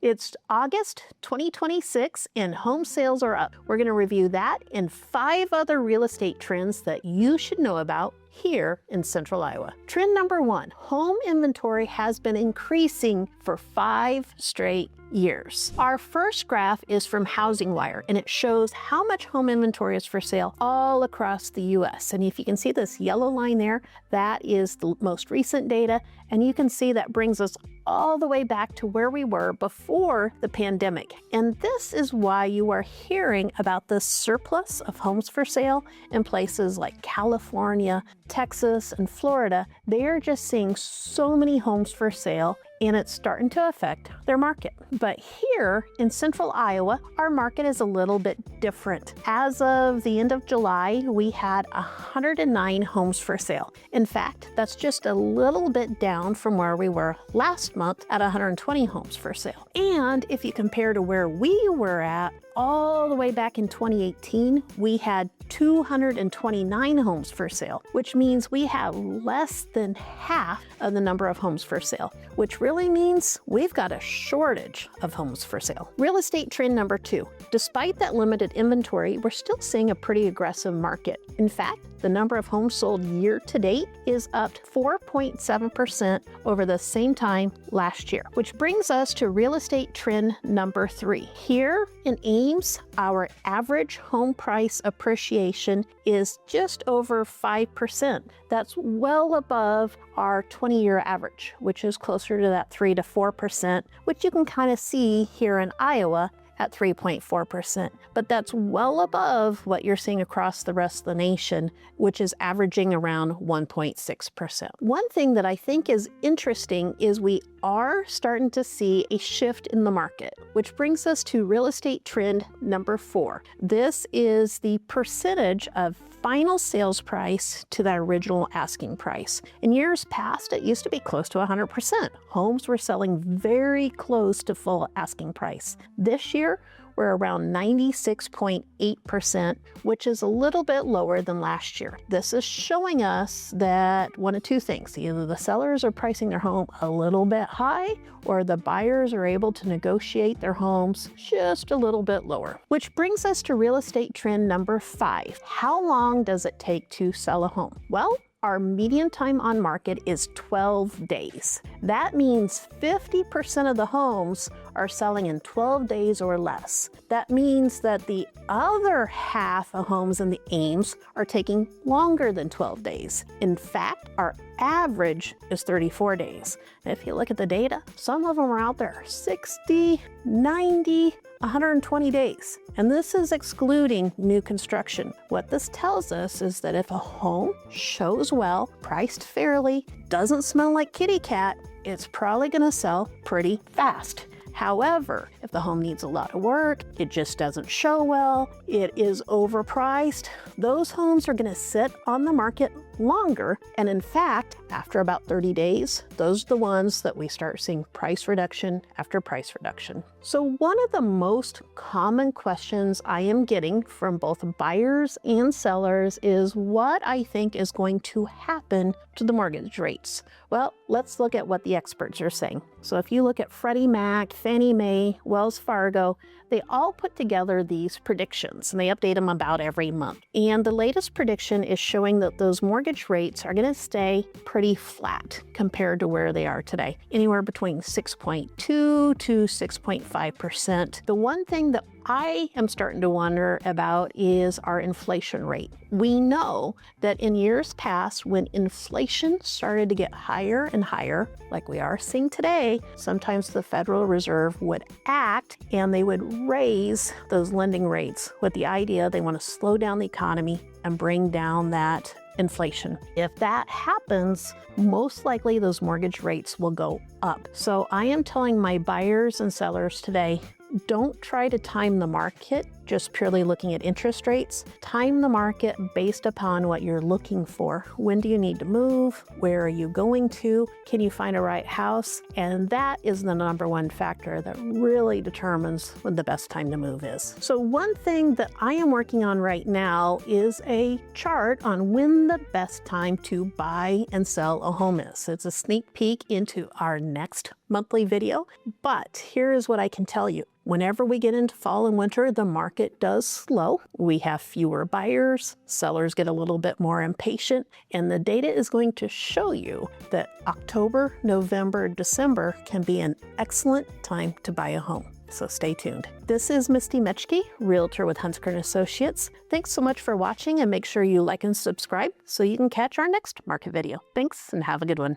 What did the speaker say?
It's August 2026 and home sales are up. We're going to review that and 5 other real estate trends that you should know about here in Central Iowa. Trend number 1, home inventory has been increasing for 5 straight years. Our first graph is from Housing Wire, and it shows how much home inventory is for sale all across the U.S. And if you can see this yellow line there, that is the most recent data, and you can see that brings us all the way back to where we were before the pandemic. And this is why you are hearing about this surplus of homes for sale in places like California, Texas, and Florida. They are just seeing so many homes for sale, and it's starting to affect their market. But here in Central Iowa, our market is a little bit different. As of the end of July, we had 109 homes for sale. In fact, that's just a little bit down from where we were last month at 120 homes for sale. And if you compare to where we were at all the way back in 2018, we had 229 homes for sale, which means we have less than half of the number of homes for sale, which really means we've got a shortage of homes for sale. Real estate trend number 2. Despite that limited inventory, we're still seeing a pretty aggressive market. In fact, the number of homes sold year to date is up 4.7% over the same time last year, which brings us to real estate trend number 3. Here in Ames, our average home price appreciation is just over 5%. That's well above our 20-year average, which is closer to that 3 to 4%, which you can kind of see here in Iowa at 3.4%. But that's well above what you're seeing across the rest of the nation, which is averaging around 1.6%. One thing that I think is interesting is we are starting to see a shift in the market, which brings us to real estate trend number 4. This is the percentage of final sales price to the original asking price. In years past, it used to be close to 100%. Homes were selling very close to full asking price. This year, we're around 96.8%, which is a little bit lower than last year. This is showing us that one of two things: either the sellers are pricing their home a little bit high, or the buyers are able to negotiate their homes just a little bit lower. Which brings us to real estate trend number 5. How long does it take to sell a home? Well, our median time on market is 12 days. That means 50% of the homes are selling in 12 days or less. That means that the other half of homes in the Ames are taking longer than 12 days. In fact, our average is 34 days. And if you look at the data, some of them are out there 60, 90, 120 days. And this is excluding new construction. What this tells us is that if a home shows well, priced fairly, doesn't smell like kitty cat, it's probably going to sell pretty fast. However, if the home needs a lot of work, it just doesn't show well, it is overpriced, those homes are going to sit on the market longer. And in fact, after about 30 days, those are the ones that we start seeing price reduction after price reduction. So one of the most common questions I am getting from both buyers and sellers is what I think is going to happen to the mortgage rates. Well, let's look at what the experts are saying. So if you look at Freddie Mac, Fannie Mae, Wells Fargo, they all put together these predictions, and they update them about every month. And the latest prediction is showing that those mortgage rates are going to stay pretty flat compared to where they are today, anywhere between 6.2 to 6.5%. The one thing that I am starting to wonder about is our inflation rate. We know that in years past, when inflation started to get higher and higher, like we are seeing today, sometimes the Federal Reserve would act and they would raise those lending rates with the idea they want to slow down the economy and bring down that inflation. If that happens, most likely those mortgage rates will go up. So I am telling my buyers and sellers today, don't try to time the market just purely looking at interest rates. Time the market based upon what you're looking for. When do you need to move? Where are you going to? Can you find a right house? And that is the number one factor that really determines when the best time to move is. So one thing that I am working on right now is a chart on when the best time to buy and sell a home is. It's a sneak peek into our next monthly video, but here is what I can tell you. Whenever we get into fall and winter, the market does slow. We have fewer buyers, sellers get a little bit more impatient, and the data is going to show you that October, November, December can be an excellent time to buy a home. So stay tuned. This is Misty Metchke, Realtor with Hunsker & Associates. Thanks so much for watching, and make sure you like and subscribe so you can catch our next market video. Thanks and have a good one.